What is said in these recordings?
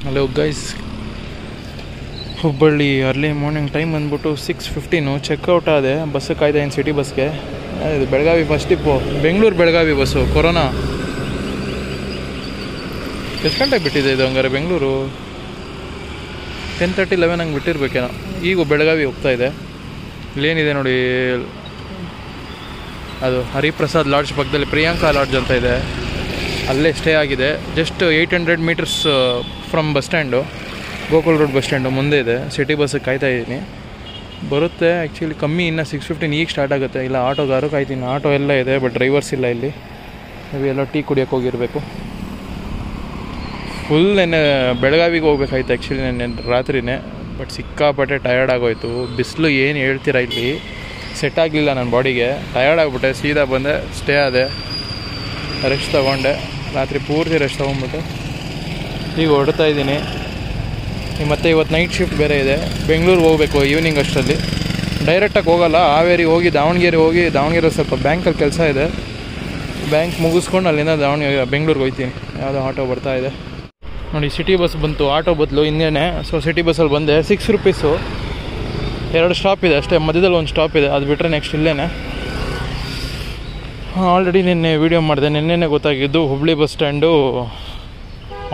Hello guys, Hubballi early morning time ಬಂದ್ಬಿಟ್ಟು 6:15 checkout ಆದೆ. Bus ಕಾಯ್ದೆ ಇನ್ನು ಸಿಟಿ ಬಸ್ಗೆ. ಇದು Belagavi first Tipu, Bengaluru Belagavi bus. Corona ಎಷ್ಟು ಗಂಟೆಗೆ ಬಿಟ್ಟಿದೆ ಇದು? ಹಂಗಾರೆ ಬೆಂಗಳೂರು 10:30-11 ಹಂಗೆ ಬಿಟ್ಟಿರ್ಬೇಕೇನೋ. ಈಗ ಬೆಳಗಾವಿ ಹೋಗ್ತಾ ಇದೆ. ಇಲ್ಲೇನಿದೆ ನೋಡಿ, ಅದು ಹರಿಪ್ರಸಾದ್ ಲಾಡ್ಜ್ ಪಕ್ಕದಲ್ಲಿ ಪ್ರಿಯಾಂಕಾ ಲಾಡ್ಜ್ ಅಂತ ಇದೆ, ಅಲ್ಲೇ ಸ್ಟೇ ಆಗಿದೆ. Just 800 meters from bus stand, Gokul road bus stand ಮುಂದೆ ಇದೆ. ಸಿಟಿ ಬಸ್ಸಿಗೆ ಕಾಯ್ತಾ ಇದ್ದೀನಿ, ಬರುತ್ತೆ. ಆ್ಯಕ್ಚುಲಿ ಕಮ್ಮಿ, ಇನ್ನು 6:15 ಈಗ ಸ್ಟಾರ್ಟ್ ಆಗುತ್ತೆ. ಇಲ್ಲ ಆಟೋಗಾರು ಕಾಯ್ತೀನಿ. ಆಟೋ ಎಲ್ಲ ಇದೆ, ಬಟ್ ಡ್ರೈವರ್ಸ್ ಇಲ್ಲ ಇಲ್ಲಿ. ಎಲ್ಲ ಟೀ ಕುಡಿಯೋಕ್ಕೆ ಹೋಗಿರಬೇಕು. ಫುಲ್ ನೆನ್ನೆ ಬೆಳಗಾವಿಗೆ ಹೋಗ್ಬೇಕಾಯ್ತು ಆ್ಯಕ್ಚುಲಿ ನೆನ್ನೆ ರಾತ್ರಿನೇ, ಬಟ್ ಸಿಕ್ಕಾಪಟ್ಟೆ ಟಯರ್ಡ್ ಆಗೋಯ್ತು. ಬಿಸಿಲು ಏನು ಹೇಳ್ತೀರಾ, ಇಲ್ಲಿ ಸೆಟ್ ಆಗಲಿಲ್ಲ ನನ್ನ ಬಾಡಿಗೆ. ಟಯರ್ಡ್ ಆಗಿಬಿಟ್ಟೆ. ಸೀದಾ ಬಂದೆ, ಸ್ಟೇ ಆದೆ, ರೆಸ್ಟ್ ತೊಗೊಂಡೆ. ರಾತ್ರಿ ಪೂರ್ತಿ ರೆಸ್ಟ್ ತೊಗೊಂಡ್ಬಿಟ್ಟು ಈಗ ಹೊರಡ್ತಾ ಇದ್ದೀನಿ. ಮತ್ತು ಇವತ್ತು ನೈಟ್ ಶಿಫ್ಟ್ ಬೇರೆ ಇದೆ. ಬೆಂಗಳೂರಿಗೆ ಹೋಗಬೇಕು ಈವ್ನಿಂಗ್ ಅಷ್ಟರಲ್ಲಿ. ಡೈರೆಕ್ಟಾಗಿ ಹೋಗೋಲ್ಲ, ಹಾವೇರಿ ಹೋಗಿ ದಾವಣಗೆರೆ ಸ್ವಲ್ಪ ಬ್ಯಾಂಕಲ್ಲಿ ಕೆಲಸ ಇದೆ. ಬ್ಯಾಂಕ್ ಮುಗಿಸ್ಕೊಂಡು ಅಲ್ಲಿಂದ ಬೆಂಗಳೂರಿಗೆ ಹೋಗ್ತೀನಿ. ಯಾವುದೋ ಆಟೋ ಬರ್ತಾ ಇದೆ ನೋಡಿ. ಸಿಟಿ ಬಸ್ ಬಂತು, ಆಟೋ ಬದಲು ಇನ್ನೇನೆ. ಸೊ ಸಿಟಿ ಬಸ್ಸಲ್ಲಿ ಬಂದೆ. 6 ರೂಪೀಸು. 2 ಸ್ಟಾಪ್ ಇದೆ ಅಷ್ಟೇ, ಮಧ್ಯದಲ್ಲಿ ಒಂದು ಸ್ಟಾಪ್ ಇದೆ, ಅದು ಬಿಟ್ಟರೆ ನೆಕ್ಸ್ಟ್ ಇಲ್ಲೇನೆ. ಆಲ್ರೆಡಿ ನಿನ್ನೆ ವೀಡಿಯೋ ಮಾಡಿದೆ. ನಿನ್ನೆ ಗೊತ್ತಾಗಿದ್ದು Hubballi bus stand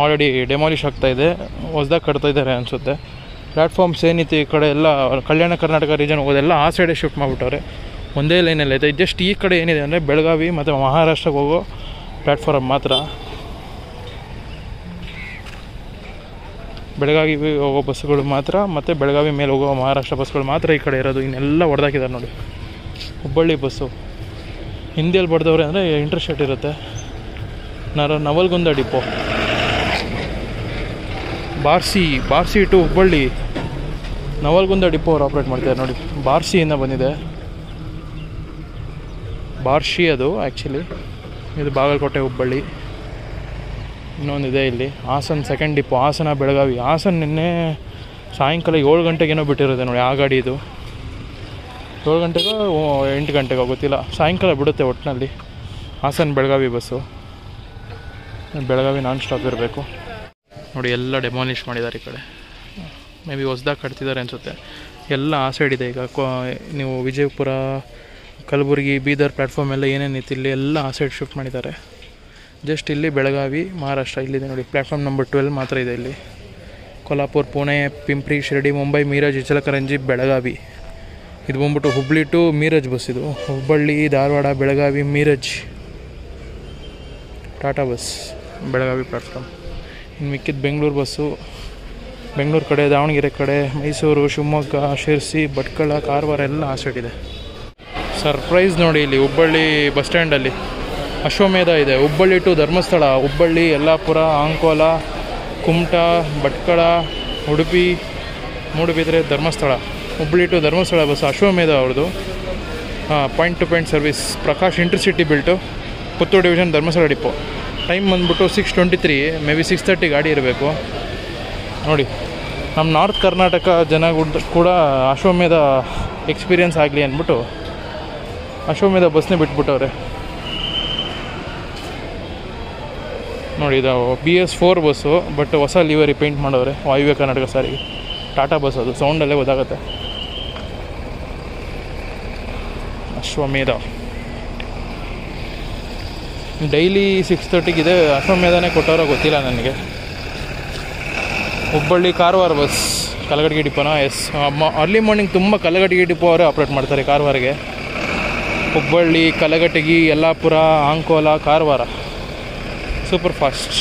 already demolish ಆಗ್ತಾಯಿದೆ, ಹೊಸ್ದಾಗಿ ಕಟ್ತಾ ಇದ್ದಾರೆ ಅನಿಸುತ್ತೆ. ಪ್ಲ್ಯಾಟ್ಫಾರ್ಮ್ಸ್ ಏನಿತ್ತು ಈ ಕಡೆ ಎಲ್ಲ ಕಲ್ಯಾಣ ಕರ್ನಾಟಕ ರೀಜನ್ ಹೋಗೋದೆಲ್ಲ ಆ ಸೈಡೇ ಶಿಫ್ಟ್ ಮಾಡಿಬಿಟ್ಟವ್ರೆ. ಒಂದೇ ಲೈನಲ್ಲಿ ಐತೆ. ಜಸ್ಟ್ ಈ ಕಡೆ ಏನಿದೆ ಅಂದರೆ ಬೆಳಗಾವಿ ಮತ್ತು ಮಹಾರಾಷ್ಟ್ರಕ್ಕೆ ಹೋಗೋ ಪ್ಲ್ಯಾಟ್ಫಾರ್ಮ್ ಮಾತ್ರ. ಬೆಳಗಾವಿ ಹೋಗೋ ಬಸ್ಸುಗಳು ಮಾತ್ರ, ಮತ್ತು ಬೆಳಗಾವಿ ಮೇಲೆ ಹೋಗೋ ಮಹಾರಾಷ್ಟ್ರ ಬಸ್ಗಳು ಮಾತ್ರ ಈ ಕಡೆ ಇರೋದು. ಇನ್ನೆಲ್ಲ ಹೊಡೆದಾಕಿದ್ದಾರೆ ನೋಡಿ. ಹುಬ್ಬಳ್ಳಿ ಬಸ್ಸು ಹಿಂದಿಯಲ್ಲಿ ಬಡ್ದವ್ರೆ ಅಂದರೆ ಇಂಟರ್ಸ್ಟೇಟ್ ಇರುತ್ತೆ. Navalgund depot, Barshi to Hubballi Navalgund depot ಅವ್ರು ಆಪ್ರೇಟ್ ಮಾಡ್ತಾರೆ ನೋಡಿ. ಬಾರ್ಸಿಯಿಂದ ಬಂದಿದೆ, ಬಾರ್ಶಿ ಅದು ಆ್ಯಕ್ಚುಲಿ. ಇದು ಬಾಗಲಕೋಟೆ ಹುಬ್ಬಳ್ಳಿ. ಇನ್ನೊಂದಿದೆ ಇಲ್ಲಿ ಹಾಸನ್ ಸೆಕೆಂಡ್ ಡಿಪೋ, ಹಾಸನ ಬೆಳಗಾವಿ. ಹಾಸನ ನಿನ್ನೆ ಸಾಯಂಕಾಲ 7 ಗಂಟೆಗೇನೋ ಬಿಟ್ಟಿರುತ್ತೆ ನೋಡಿ. ಆ ಗಾಡಿ ಇದು 7 ಗಂಟೆಗೋ 8 ಗಂಟೆಗೋ ಗೊತ್ತಿಲ್ಲ, ಸಾಯಂಕಾಲ ಬಿಡುತ್ತೆ ಒಟ್ಟಿನಲ್ಲಿ. Hassan Belagavi bus. Belagavi non stop ಇರಬೇಕು ನೋಡಿ. ಎಲ್ಲ ಡೆಮಾಲಿಷ್ ಮಾಡಿದ್ದಾರೆ ಈ ಕಡೆ. ಮೇ ಬಿ ಹೊಸ್ದಾಗಿ ಕಟ್ತಿದ್ದಾರೆ ಅನಿಸುತ್ತೆ. ಎಲ್ಲ ಆ ಸೈಡ್ ಇದೆ. ಈಗ ನೀವು ವಿಜಯಪುರ, ಕಲಬುರಗಿ, ಬೀದರ್ ಪ್ಲ್ಯಾಟ್ಫಾರ್ಮ್ ಎಲ್ಲ ಏನೇನಿತ್ತು ಇಲ್ಲಿ ಎಲ್ಲ ಆ ಸೈಡ್ ಶಿಫ್ಟ್ ಮಾಡಿದ್ದಾರೆ. ಜಸ್ಟ್ ಇಲ್ಲಿ ಬೆಳಗಾವಿ ಮಹಾರಾಷ್ಟ್ರ ಇಲ್ಲಿದೆ ನೋಡಿ. ಪ್ಲ್ಯಾಟ್ಫಾರ್ಮ್ ನಂಬರ್ 12 ಮಾತ್ರ ಇದೆ ಇಲ್ಲಿ. ಕೊಲ್ಹಾಪುರ, ಪುಣೆ, ಪಿಂಪ್ರಿ, ಶಿರಡಿ, ಮುಂಬೈ, ಮೀರಜ್, ಇಚಲಕರಂಜಿ, ಬೆಳಗಾವಿ. ಇದು ಬಂದ್ಬಿಟ್ಟು ಹುಬ್ಬಳ್ಳಿ ಟು ಮೀರಜ್ ಬಸ್. ಇದು Hubballi, Dharwad, Belagavi, Miraj Tata bus Belagavi platform. ಇನ್ನು ಮಿಕ್ಕಿದ ಬೆಂಗಳೂರು ಬಸ್ಸು. ಬೆಂಗಳೂರು ಕಡೆ, ದಾವಣಗೆರೆ ಕಡೆ, ಮೈಸೂರು, ಶಿವಮೊಗ್ಗ, ಶಿರ್ಸಿ, ಭಟ್ಕಳ, ಕಾರವಾರ ಎಲ್ಲ ಆ ಸೈಡ್ ಇದೆ. ಸರ್ಪ್ರೈಸ್ ನೋಡಿ, ಇಲ್ಲಿ ಹುಬ್ಬಳ್ಳಿ ಬಸ್ ಸ್ಟ್ಯಾಂಡಲ್ಲಿ ಅಶ್ವಮೇಧ ಇದೆ. Hubballi to Dharmasthala, Hubballi, Yellapur, Ankola, Kumta, Bhatkal, Udupi, Moodbidri, Dharmasthala. Hubballi to Dharmasthala bus Ashwamedha ಅವ್ರದ್ದು. Point to point service. Prakash intercity built, Puttur division, Dharmasthala depot. Time ಬಂದ್ಬಿಟ್ಟು 6:23, ಮೇ ಬಿ 6:30 ಗಾಡಿ ಇರಬೇಕು ನೋಡಿ. ನಮ್ಮ ನಾರ್ತ್ ಕರ್ನಾಟಕ ಜನ ಕೂಡ ಅಶ್ವಮೇಧ ಎಕ್ಸ್ಪೀರಿಯೆನ್ಸ್ ಆಗಲಿ ಅಂದ್ಬಿಟ್ಟು ಅಶ್ವಮೇಧ ಬಸ್ನೇ ಬಿಟ್ಬಿಟ್ಟವ್ರೆ ನೋಡಿ. ಇದು BS4 ಬಸ್ಸು, ಬಟ್ ಹೊಸ ಲಿವರಿ ಪೇಂಟ್ ಮಾಡವ್ರೆ. ವಾಯುವ್ಯ ಕರ್ನಾಟಕ ಸಾರಿಗೆ ಟಾಟಾ ಬಸ್. ಅದು ಸೌಂಡಲ್ಲೇ ಗೊತ್ತಾಗುತ್ತೆ. ಅಶ್ವಮೇಧ ಡೈಲಿ 6:30 ಅಶ್ವಮೇಧನೇ ಕೊಟ್ಟವ್ರೋ ಗೊತ್ತಿಲ್ಲ ನನಗೆ. ಹುಬ್ಬಳ್ಳಿ ಕಾರವಾರ ಬಸ್ ಕಲಗಟಗಿ ಡಿಪೋನ. ಎಸ್, ಅರ್ಲಿ ಮಾರ್ನಿಂಗ್ ತುಂಬ ಕಲಗಟಗಿ ಡಿಪೋ ಅವರೇ ಆಪ್ರೇಟ್ ಮಾಡ್ತಾರೆ ಕಾರವಾರಿಗೆ. Hubballi, Kalghatgi, Yellapur, Ankola, Karwar super fast.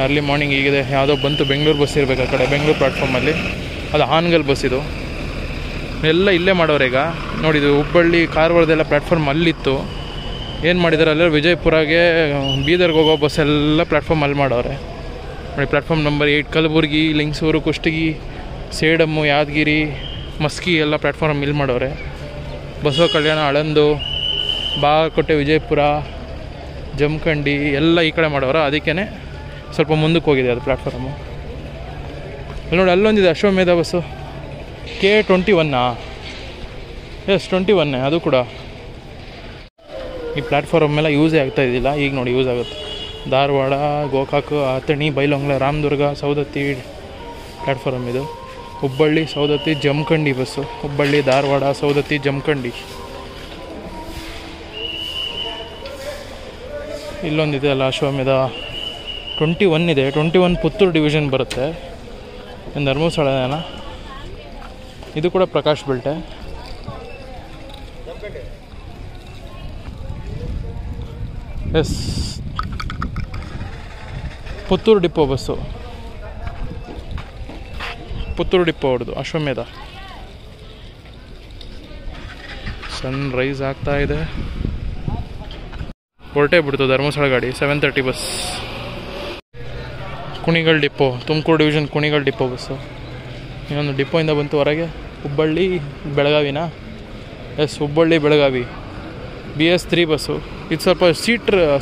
Early morning ಈಗಿದೆ. ಯಾವುದೋ ಬಂತು ಬೆಂಗಳೂರು ಬಸ್ ಇರಬೇಕು ಆ ಕಡೆ, ಬೆಂಗಳೂರು ಪ್ಲ್ಯಾಟ್ಫಾರ್ಮಲ್ಲಿ. ಅದು ಹಾನಗಲ್ ಬಸ್. ಇದು ಎಲ್ಲ ಇಲ್ಲೇ ಮಾಡೋರು ಈಗ ನೋಡಿ. ಇದು ಹುಬ್ಬಳ್ಳಿ ಕಾರವಾರದೆಲ್ಲ ಪ್ಲ್ಯಾಟ್ಫಾರ್ಮ್ ಅಲ್ಲಿತ್ತು. ಏನು ಮಾಡಿದ್ದಾರೆ ಅಲ್ಲೇ ವಿಜಯಪುರಗೆ, ಬೀದರ್ಗೆ ಹೋಗೋ ಬಸ್ ಎಲ್ಲ ಪ್ಲ್ಯಾಟ್ಫಾರ್ಮ್ ಅಲ್ಲಿ ಮಾಡವ್ರೆ ನೋಡಿ. ಪ್ಲ್ಯಾಟ್ಫಾರ್ಮ್ ನಂಬರ್ 8 ಕಲಬುರಗಿ, ಲಿಂಗಸೂರು, ಕುಷ್ಟಗಿ, ಸೇಡಮ್ಮು, ಯಾದಗಿರಿ, ಮಸ್ಕಿ ಎಲ್ಲ ಪ್ಲ್ಯಾಟ್ಫಾರ್ಮ್ ಇಲ್ಲಿ ಮಾಡವ್ರೆ. ಬಸವ ಕಲ್ಯಾಣ, ಆಳಂದು, ಬಾಗಲಕೋಟೆ, ವಿಜಯಪುರ, ಜಮಖಂಡಿ ಎಲ್ಲ ಈ ಕಡೆ ಮಾಡವ್ರೆ. ಅದಕ್ಕೇ ಸ್ವಲ್ಪ ಮುಂದಕ್ಕೆ ಹೋಗಿದೆ ಅದು ಪ್ಲ್ಯಾಟ್ಫಾರ್ಮು. ಅಲ್ಲಿ ನೋಡಿ, ಅಲ್ಲೊಂದಿದೆ ಅಶ್ವಮೇಧ ಬಸ್ಸು. K21. ಎಸ್ 21 ಅದು ಕೂಡ. ಈ ಪ್ಲ್ಯಾಟ್ಫಾರ್ಮ್ ಎಲ್ಲ ಯೂಸೇ ಆಗ್ತಾ ಇದ್ದಿಲ್ಲ, ಈಗ ನೋಡಿ ಯೂಸ್ ಆಗುತ್ತೆ. ಧಾರವಾಡ, ಗೋಕಾಕ್, ಅಥಣಿ, ಬೈಲಹೊಂಗಲ, ರಾಮದುರ್ಗ, ಸವದತ್ತಿ ಪ್ಲ್ಯಾಟ್ಫಾರಮ್ ಇದು. ಹುಬ್ಬಳ್ಳಿ, ಸವದತ್ತಿ, ಜಮಖಂಡಿ ಬಸ್ಸು. ಹುಬ್ಬಳ್ಳಿ, ಧಾರವಾಡ, ಸವದತ್ತಿ, ಜಮಖಂಡಿ. ಇಲ್ಲೊಂದಿದೆ ಅಲ್ಲ ಅಶ್ವಮೇಧ 21 ಇದೆ. 21 ಪುತ್ತೂರು ಡಿವಿಷನ್ ಬರುತ್ತೆ. ಧರ್ಮಸ್ಥಳನ ಇದು ಕೂಡ ಪ್ರಕಾಶ್ ಬೆಲ್ಟೆ. Yes, Puttur depot bus. Puttur depot ಹೊಡೆದು ಅಶ್ವಮೇಧ. ಸನ್ ರೈಸ್ ಆಗ್ತಾ ಇದೆ. ಹೊರಟೇ ಬಿಡ್ತು ಧರ್ಮಸ್ಥಳ ಗಾಡಿ. 7:30 bus. Kunigal depot, Tumakuru division Kunigal depot bus. ಇನ್ನೊಂದು ಡಿಪೋಯಿಂದ ಬಂತು ಹೊರಗೆ. ಹುಬ್ಬಳ್ಳಿ ಬೆಳಗಾವಿನ. Yes, Hubballi Belagavi BS3 bus. ಇದು ಸ್ವಲ್ಪ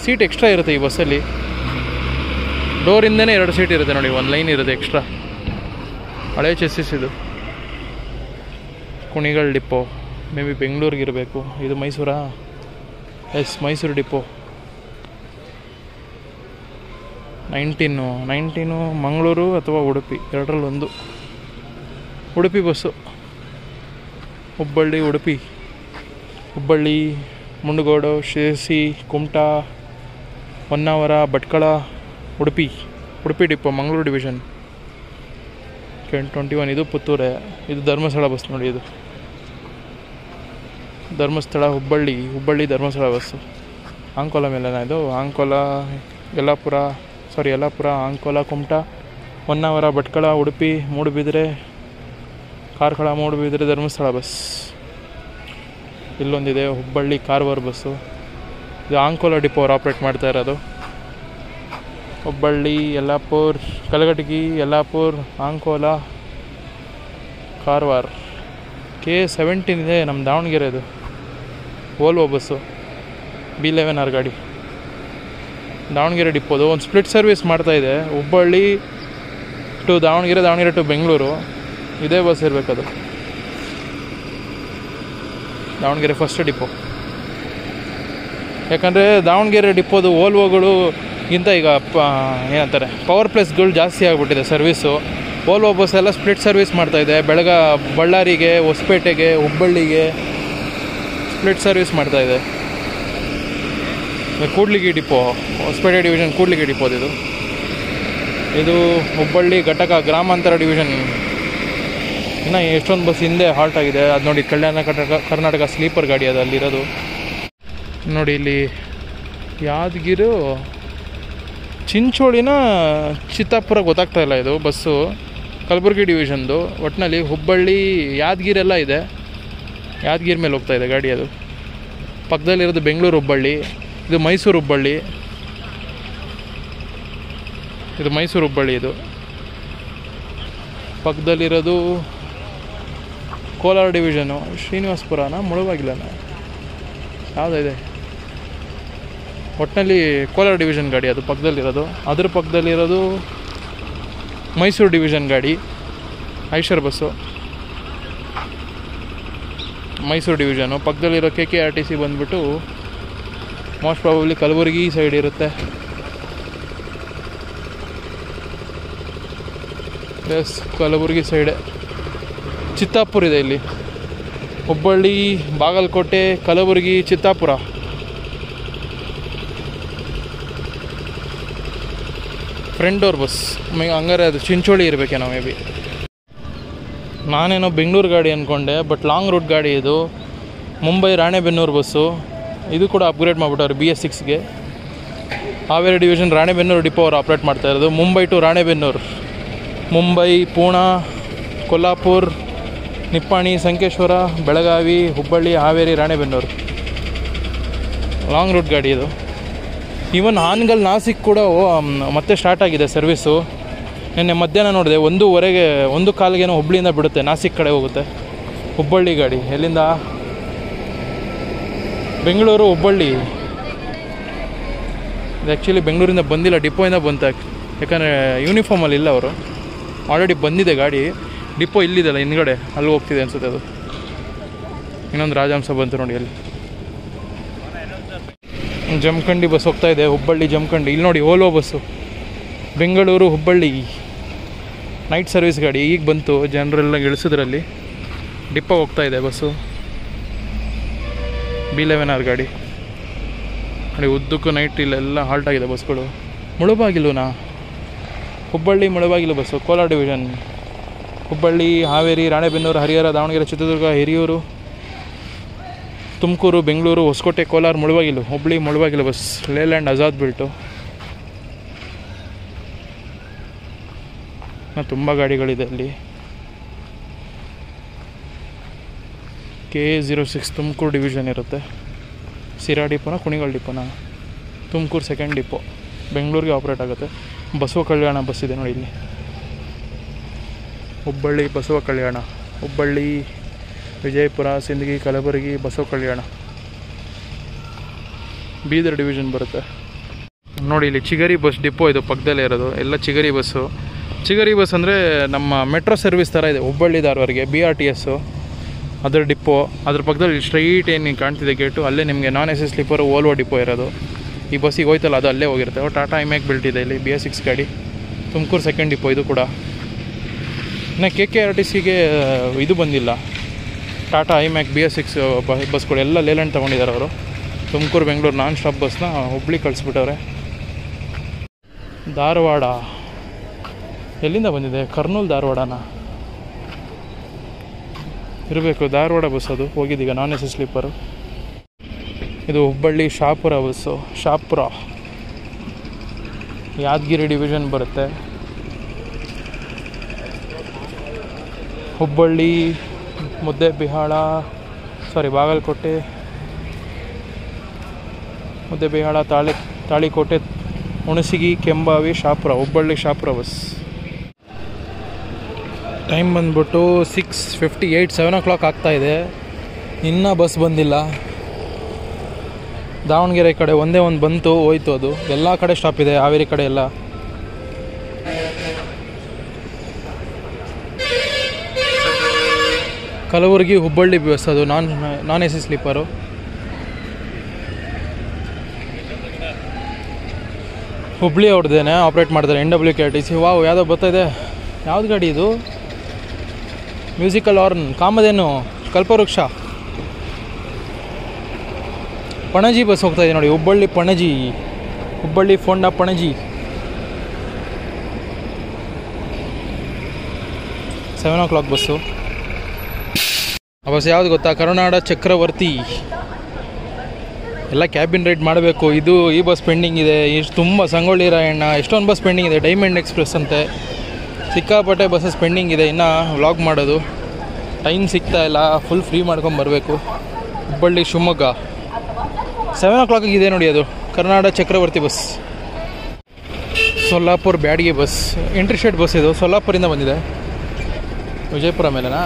ಸೀಟ್ ಎಕ್ಸ್ಟ್ರಾ ಇರುತ್ತೆ ಈ ಬಸ್ಸಲ್ಲಿ. ಡೋರಿಂದನೇ 2 ಸೀಟ್ ಇರುತ್ತೆ ನೋಡಿ, 1 ಲೈನ್ ಇರುತ್ತೆ ಎಕ್ಸ್ಟ್ರಾ. ಹಳೆ ಚೆಸ್ಸಿಸ್ ಇದು. ಕುಣಿಗಲ್ ಡಿಪೋ ಮೇ ಬಿ ಬೆಂಗಳೂರಿಗೆ ಇರಬೇಕು. ಇದು ಮೈಸೂರಾ? Yes, Mysuru depot. 19 ಮಂಗಳೂರು ಅಥವಾ ಉಡುಪಿ, ಎರಡರಲ್ಲೊಂದು. Udupi bus. Hubballi, Udupi. Hubballi, Mundgod, Sirsi, Kumta, Honnavar, Bhatkal, Udupi. Udupi depot, Mangaluru division. 21 ಇದು ಪುತ್ತೂರೇ. ಇದು ಧರ್ಮಸ್ಥಳ ಬಸ್ ನೋಡಿ. ಇದು ಧರ್ಮಸ್ಥಳ, ಹುಬ್ಬಳ್ಳಿ, ಧರ್ಮಸ್ಥಳ ಬಸ್ಸು. ಅಂಕೋಲ ಮೇಲೆನಾ ಇದು? ಅಂಕೋಲ, ಯಲ್ಲಾಪುರ, ಅಂಕೋಲ, ಕುಮಟಾ, ಹೊನ್ನಾವರ, ಭಟ್ಕಳ, ಉಡುಪಿ, ಮೂಡುಬಿದಿರೆ, ಕಾರ್ಕಳ, ಮೂಡುಬಿದಿರೆ, ಧರ್ಮಸ್ಥಳ ಬಸ್. ಇಲ್ಲೊಂದಿದೆ ಹುಬ್ಬಳ್ಳಿ ಕಾರವಾರ ಬಸ್ಸು. ಇದು ಅಂಕೋಲ ಡಿಪೋ ಅವ್ರು ಆಪ್ರೇಟ್ ಮಾಡ್ತಾ ಇರೋದು. ಹುಬ್ಬಳ್ಳಿ, ಯಲ್ಲಾಪುರ, ಕಲಘಟಗಿ, ಯಲ್ಲಾಪುರ, ಅಂಕೋಲ, ಕಾರವಾರ. K17 ಇದೆ ನಮ್ಮ ದಾವಣಗೆರೆದು. ವೋಲ್ವೋ ಬಸ್ಸು, B11R ಗಾಡಿ. ದಾವಣಗೆರೆ ಡಿಪೋದು ಒಂದು ಸ್ಪ್ಲಿಟ್ ಸರ್ವಿಸ್ ಮಾಡ್ತಾಯಿದೆ. Hubballi to Davanagere, Davanagere to Bengaluru. ಇದೇ ಬಸ್ ಇರಬೇಕದು. Davanagere first depot. ಯಾಕಂದರೆ ದಾವಣಗೆರೆ ಡಿಪೋದು ವೋಲ್ವೋಗಳು ಗಿಂತ ಈಗ ಏನಂತಾರೆ ಪವರ್ ಪ್ಲಸ್ಗಳು ಜಾಸ್ತಿ ಆಗಿಬಿಟ್ಟಿದೆ ಸರ್ವೀಸು. ವೋಲ್ವೋ ಬಸ್ ಎಲ್ಲ ಸ್ಪ್ಲಿಟ್ ಸರ್ವಿಸ್ ಮಾಡ್ತಾಯಿದೆ. ಬಳ್ಳಾರಿಗೆ, ಹೊಸಪೇಟೆಗೆ, ಹುಬ್ಬಳ್ಳಿಗೆ ಸ್ಪ್ಲಿಟ್ ಸರ್ವಿಸ್ ಮಾಡ್ತಾಯಿದೆ. ಕೂಡ್ಲಿಗಿ ಡಿಪೋ, ಹೊಸಪೇಟೆ ಡಿವಿಷನ್ ಕೂಡ್ಲಿಗಿ ಡಿಪೋದಿದು. ಇದು ಹುಬ್ಬಳ್ಳಿ ಘಟಕ ಗ್ರಾಮಾಂತರ ಡಿವಿಷನ್. ಇನ್ನು ಎಷ್ಟೊಂದು ಬಸ್ ಹಿಂದೆ ಹಾಲ್ಟ್ ಆಗಿದೆ. ಅದು ನೋಡಿ, ಕಲ್ಯಾಣ ಕರ್ನಾಟಕ ಸ್ಲೀಪರ್ ಗಾಡಿ ಅದು ಅಲ್ಲಿರೋದು ನೋಡಿ. ಇಲ್ಲಿ ಯಾದಗಿರು, ಚಿಂಚೋಳಿನ ಚಿತ್ತಾಪುರ ಗೊತ್ತಾಗ್ತಾ ಇಲ್ಲ ಇದು ಬಸ್ಸು. ಕಲಬುರಗಿ ಡಿವಿಷನ್ದು. ಒಟ್ಟಿನಲ್ಲಿ ಹುಬ್ಬಳ್ಳಿ, ಯಾದಗಿರೆಲ್ಲ ಇದೆ. ಯಾದಗಿರಿ ಮೇಲೆ ಹೋಗ್ತಾಯಿದೆ ಗಾಡಿ. ಅದು ಪಕ್ಕದಲ್ಲಿರೋದು ಬೆಂಗಳೂರು ಹುಬ್ಬಳ್ಳಿ. ಇದು ಮೈಸೂರು ಹುಬ್ಬಳ್ಳಿ. ಇದು ಪಕ್ಕದಲ್ಲಿರೋದು ಕೋಲಾರ ಡಿವಿಷನು. ಶ್ರೀನಿವಾಸಪುರನ, ಮುಳುವಾಗಿಲ್ಲನ, ಯಾವುದಿದೆ ಒಟ್ಟಿನಲ್ಲಿ ಕೋಲಾರ ಡಿವಿಷನ್ ಗಾಡಿ ಅದು ಪಕ್ಕದಲ್ಲಿರೋದು. ಅದ್ರ ಪಕ್ಕದಲ್ಲಿರೋದು ಮೈಸೂರು ಡಿವಿಷನ್ ಗಾಡಿ, ಐಷರ್ ಬಸ್ಸು. ಮೈಸೂರು ಡಿವಿಷನು. ಪಕ್ಕದಲ್ಲಿರೋ KKRTC ಬಂದುಬಿಟ್ಟು ಮೋಸ್ಟ್ ಪ್ರಾಬಬ್ಲಿ ಕಲಬುರಗಿ ಸೈಡ್ ಇರುತ್ತೆ. ಎಸ್, ಕಲಬುರಗಿ ಸೈಡೆ. ಚಿತ್ತಾಪುರ ಇದೆ ಇಲ್ಲಿ. Hubballi, Bagalkot, Kalaburagi, Chittapur. Front door bus. ಹಂಗಾರೆ ಅದು ಚಿಂಚೋಳಿ ಇರಬೇಕೇನೋ ಮೇ ಬಿ. ನಾನೇನೋ ಬೆಂಗಳೂರು ಗಾಡಿ ಅಂದ್ಕೊಂಡೆ, ಬಟ್ ಲಾಂಗ್ ರೂಟ್ ಗಾಡಿ ಇದು. ಮುಂಬೈ ರಾಣೆಬೆನ್ನೂರು ಬಸ್ಸು. ಇದು ಕೂಡ ಅಪ್ಗ್ರೇಡ್ ಮಾಡಿಬಿಟ್ಟವ್ರು BS6ಗೆ. ಹಾವೇರಿ ಡಿವಿಷನ್ ರಾಣೆಬೆನ್ನೂರು ಡಿಪೋ ಅವರು ಆಪ್ರೇಟ್ ಮಾಡ್ತಾ ಇರೋದು. Mumbai to Ranebennur. Mumbai, Pune, Kolhapur, Nippani, Sankeshwar, Belagavi, Hubballi, Haveri, Ranebennur. Long route ಗಾಡಿ ಇದು. ಈವನ್ ಹಾನಗಲ್, ನಾಸಿಕ್ ಕೂಡ ಮತ್ತೆ ಸ್ಟಾರ್ಟ್ ಆಗಿದೆ ಸರ್ವೀಸು. ನಿನ್ನೆ ಮಧ್ಯಾಹ್ನ ನೋಡಿದೆ, 1:15, 1:15 ಹುಬ್ಬಳ್ಳಿಯಿಂದ ಬಿಡುತ್ತೆ, ನಾಸಿಕ್ ಕಡೆ ಹೋಗುತ್ತೆ. ಹುಬ್ಬಳ್ಳಿ ಗಾಡಿ ಎಲ್ಲಿಂದ? ಬೆಂಗಳೂರು, ಹುಬ್ಬಳ್ಳಿ. ಇದು ಆ್ಯಕ್ಚುಲಿ ಬೆಂಗಳೂರಿಂದ ಬಂದಿಲ್ಲ, ಡಿಪೋಯಿಂದ ಬಂತ. ಯಾಕಂದರೆ ಯೂನಿಫಾರ್ಮಲ್ಲಿ ಇಲ್ಲ ಅವರು. ಆಲ್ರೆಡಿ ಬಂದಿದೆ ಗಾಡಿ. ಡಿಪೋ ಇಲ್ಲಿದೆಲ್ಲ ಹಿಂದ್ಗಡೆ, ಅಲ್ಲಿ ಹೋಗ್ತಿದೆ ಅನಿಸುತ್ತೆ ಅದು. ಇನ್ನೊಂದು ರಾಜಹಂಸ ಬಂತು ನೋಡಿ ಅಲ್ಲಿ. ಜಮಖಂಡಿ ಬಸ್ ಹೋಗ್ತಾ ಇದೆ, ಹುಬ್ಬಳ್ಳಿ ಜಮಖಂಡಿ. ಇಲ್ಲಿ ನೋಡಿ Ola bus, Bengaluru Hubballi night service ಗಾಡಿ ಈಗ ಬಂತು. ಜನರೆಲ್ಲ ಇಳಿಸಿದ್ರಲ್ಲಿ ಡಿಪ್ಪೋ ಹೋಗ್ತಾ ಇದೆ ಬಸ್ಸು. B11R ಗಾಡಿ ನೋಡಿ, ಉದ್ದಕ್ಕೂ ನೈಟ್ ಇಲ್ಲೆಲ್ಲ ಹಾಲ್ಟ್ ಆಗಿದೆ ಬಸ್ಗಳು. ಮುಳಬಾಗಿಲುನಾ, Hubballi Mulbagal bus, Kolar division. Hubballi, Haveri, Ranebennur, Harihar, Davanagere, Chitradurga, Hiriyur, Tumakuru, Bengaluru, Hoskote, Kolar, Mulbagal, Hubballi Mulbagal bus. Leyland Azad built. ತುಂಬ ಗಾಡಿಗಳಿದೆ ಅಲ್ಲಿ. K06 ತುಮಕೂರು ಡಿವಿಷನ್ ಇರುತ್ತೆ. ಸಿರಾ ಡಿಪೋನ, ಕುಣಿಗಲ್ ಡಿಪೋನ, ತುಮಕೂರು ಸೆಕೆಂಡ್ ಡಿಪೋ, ಬೆಂಗಳೂರಿಗೆ ಆಪ್ರೇಟ್ ಆಗುತ್ತೆ. ಬಸವ ಕಲ್ಯಾಣ ಬಸ್ ಇದೆ ನೋಡಿ ಇಲ್ಲಿ. ಹುಬ್ಬಳ್ಳಿ ಬಸವ ಕಲ್ಯಾಣ, ಹುಬ್ಬಳ್ಳಿ, ವಿಜಯಪುರ, ಸಿಂದಗಿ, ಕಲಬುರಗಿ, ಬಸವ ಕಲ್ಯಾಣ. ಬೀದರ್ ಡಿವಿಷನ್ ಬರುತ್ತೆ ನೋಡಿ. ಇಲ್ಲಿ ಚಿಗರಿ ಬಸ್ ಡಿಪೋ ಇದು ಪಕ್ಕದಲ್ಲೇ ಇರೋದು, ಎಲ್ಲ ಚಿಗರಿ ಬಸ್ಸು. ಚಿಗರಿ ಬಸ್ ಅಂದರೆ ನಮ್ಮ ಮೆಟ್ರೋ ಸರ್ವಿಸ್ ಥರ ಇದೆ, ಹುಬ್ಬಳ್ಳಿ ಧಾರವಾಡಗೆ BRTS ಅದರ ಡಿಪೋ. ಅದ್ರ ಪಕ್ಕದಲ್ಲಿ ಸ್ಟ್ರೈಟ್ ಏನು ಕಾಣ್ತಿದೆ ಗೇಟು, ಅಲ್ಲೇ ನಿಮಗೆ non-AC ಸ್ಲೀಪರು ಓಲ್ವೋ ಡಿಪೋ ಇರೋದು. ಈ ಬಸ್ಸಿಗೆ ಹೋಯ್ತಲ್ಲ ಅದು ಅಲ್ಲೇ ಹೋಗಿರುತ್ತೆ. ಟಾಟಾ ಐಮ್ಯಾಕ್ ಬಿಲ್ಟ್ ಇದೆ ಇಲ್ಲಿ, BS6 ಗಾಡಿ, ತುಮಕೂರು ಸೆಕೆಂಡ್ ಡಿಪೋ ಇದು ಕೂಡ. ಇನ್ನು KKRTCಗೆ ಇದು ಬಂದಿಲ್ಲ, ಟಾಟಾ ಐಮ್ಯಾಕ್ BS6 ಬಸ್ಗಳು ಎಲ್ಲ ಲೇಲ್ಯಾಂಡ್ ತೊಗೊಂಡಿದ್ದಾರೆ ಅವರು. ತುಮಕೂರು ಬೆಂಗಳೂರು ನಾನ್ ಸ್ಟಾಪ್ ಬಸ್ನ ಹುಬ್ಳಿ ಕಳಿಸ್ಬಿಟ್ಟವ್ರೆ. ಧಾರವಾಡ ಎಲ್ಲಿಂದ ಬಂದಿದೆ? ಕರ್ನೂಲ್ ಧಾರವಾಡನ ಇರಬೇಕು. ಧಾರವಾಡ ಬಸ್ ಅದು ಹೋಗಿದ್ದೀಗ, non-AC ಸ್ಲೀಪರು. ಇದು ಹುಬ್ಬಳ್ಳಿ ಶಾಪುರ ಬಸ್ಸು, ಶಾಪುರ ಯಾದಗಿರಿ ಡಿವಿಷನ್ ಬರುತ್ತೆ. ಹುಬ್ಬಳ್ಳಿ, ಮುದ್ದೇಬಿಹಾಳ, ಬಾಗಲಕೋಟೆ, ಮುದ್ದೇಬಿಹಾಳ, ತಾಳಿಕೋಟೆ, ಹುಣಸಗಿ, ಕೆಂಬಾವಿ, ಶಾಪುರ, ಹುಬ್ಬಳ್ಳಿ ಶಾಪುರ ಬಸ್. ಟೈಮ್ ಬಂದ್ಬಿಟ್ಟು 6:58, 7 o'clock ಆಗ್ತಾಯಿದೆ. ಇನ್ನೂ ಬಸ್ ಬಂದಿಲ್ಲ. ದಾವಣಗೆರೆ ಕಡೆ ಒಂದೇ ಒಂದು ಬಂತು, ಹೋಯ್ತು. ಅದು ಎಲ್ಲ ಕಡೆ ಸ್ಟಾಪ್ ಇದೆ, ಹಾವೇರಿ ಕಡೆ ಎಲ್ಲ. ಕಲಬುರಗಿ ಹುಬ್ಬಳ್ಳಿ ಬಸ್ ಅದು non-AC ಸ್ಲೀಪರು. ಹುಬ್ಬಳ್ಳಿ ಅವ್ರದ್ದೇನೆ ಆಪ್ರೇಟ್ ಮಾಡ್ತಾರೆ, NWKRTC. ವಾವ್, ಯಾವುದೋ ಬರ್ತಾಯಿದೆ. ಯಾವ್ದು ಗಾಡಿ ಇದು? ಮ್ಯೂಸಿಕಲ್ ಹಾರ್ನ್, ಕಾಮಧೇನು, ಕಲ್ಪವೃಕ್ಷ. ಪಣಜಿ ಬಸ್ ಹೋಗ್ತಾಯಿದೆ ನೋಡಿ, ಹುಬ್ಬಳ್ಳಿ ಪಣಜಿ, ಹುಬ್ಬಳ್ಳಿ ಫೋಂಡಾ ಪಣಜಿ. 7 o'clock bus. ಆ ಬಸ್ ಯಾವುದು ಗೊತ್ತಾ? ಕರುನಾಡ ಚಕ್ರವರ್ತಿ. ಎಲ್ಲ ಕ್ಯಾಬಿನ್ ರೈಡ್ ಮಾಡಬೇಕು. ಈ ಬಸ್ ಪೆಂಡಿಂಗ್ ಇದೆ. ತುಂಬ ಸಂಗೊಳ್ಳಿ ರಾಯಣ್ಣ, ಎಷ್ಟೊಂದು ಬಸ್ ಪೆಂಡಿಂಗ್ ಇದೆ. ಡೈಮಂಡ್ ಎಕ್ಸ್ಪ್ರೆಸ್ ಅಂತೆ, ಸಿಕ್ಕಾಪಟ್ಟೆ ಬಸ್ಸಸ್ ಪೆಂಡಿಂಗ್ ಇದೆ. ಇನ್ನು ವ್ಲಾಗ್ ಮಾಡೋದು ಟೈಮ್ ಸಿಗ್ತಾ ಇಲ್ಲ, ಫುಲ್ ಫ್ರೀ ಮಾಡ್ಕೊಂಬರ್ಬೇಕು. ಹುಬ್ಬಳ್ಳಿ ಶಿವಮೊಗ್ಗ 7 o'clock ಇದೆ ನೋಡಿ, ಅದು Karnataka Chakravarthi bus. Solapur Byadgi bus, interstate bus ಇದು, ಸೊಲ್ಲಾಪುರಿಂದ ಬಂದಿದೆ. ವಿಜಯಪುರ ಮೇಲೆನಾ?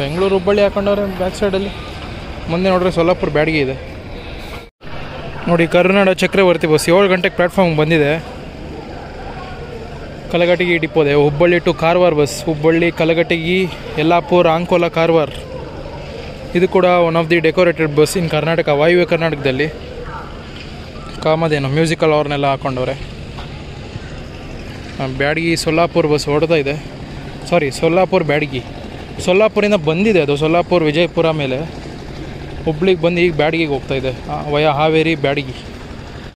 ಬೆಂಗಳೂರು ಹುಬ್ಬಳ್ಳಿ ಹಾಕೊಂಡವ್ರೆ ಬ್ಯಾಕ್ ಸೈಡಲ್ಲಿ. ಮುಂದೆ ನೋಡ್ರೆ ಸೊಲ್ಲಾಪುರ ಬ್ಯಾಡಗಿ ಇದೆ ನೋಡಿ. ಕರ್ನಾಟಕ ಚಕ್ರವರ್ತಿ ಬಸ್ 7 ಗಂಟೆಗೆ ಪ್ಲ್ಯಾಟ್ಫಾರ್ಮ್ ಬಂದಿದೆ. ಕಲಘಟಗಿ ಡಿಪೋದೆ. Hubballi to Karwar bus, Hubballi, Kalghatgi, Yellapur, Ankola, Karwar. ಇದು ಕೂಡ one of the decorated bus in Karnataka, ವಾಯುವ್ಯ ಕರ್ನಾಟಕದಲ್ಲಿ. ಕಾಮಧೇನು ಮ್ಯೂಸಿಕಲ್ ಅವ್ರನ್ನೆಲ್ಲ ಹಾಕೊಂಡವ್ರೆ. ಬ್ಯಾಡಗಿ ಸೊಲ್ಲಾಪುರ ಬಸ್ ಹೊಡ್ತಾ ಇದೆ. ಸೊಲ್ಲಾಪುರ ಬ್ಯಾಡಗಿ, ಸೊಲ್ಲಾಪುರಿಂದ ಬಂದಿದೆ ಅದು. ಸೊಲ್ಲಾಪುರ ವಿಜಯಪುರ ಮೇಲೆ ಹುಬ್ಳಿಗೆ ಬಂದು ಈಗ ಬ್ಯಾಡಗಿಗೆ ಹೋಗ್ತಾಯಿದೆ, ವಯ ಹಾವೇರಿ ಬ್ಯಾಡಗಿ.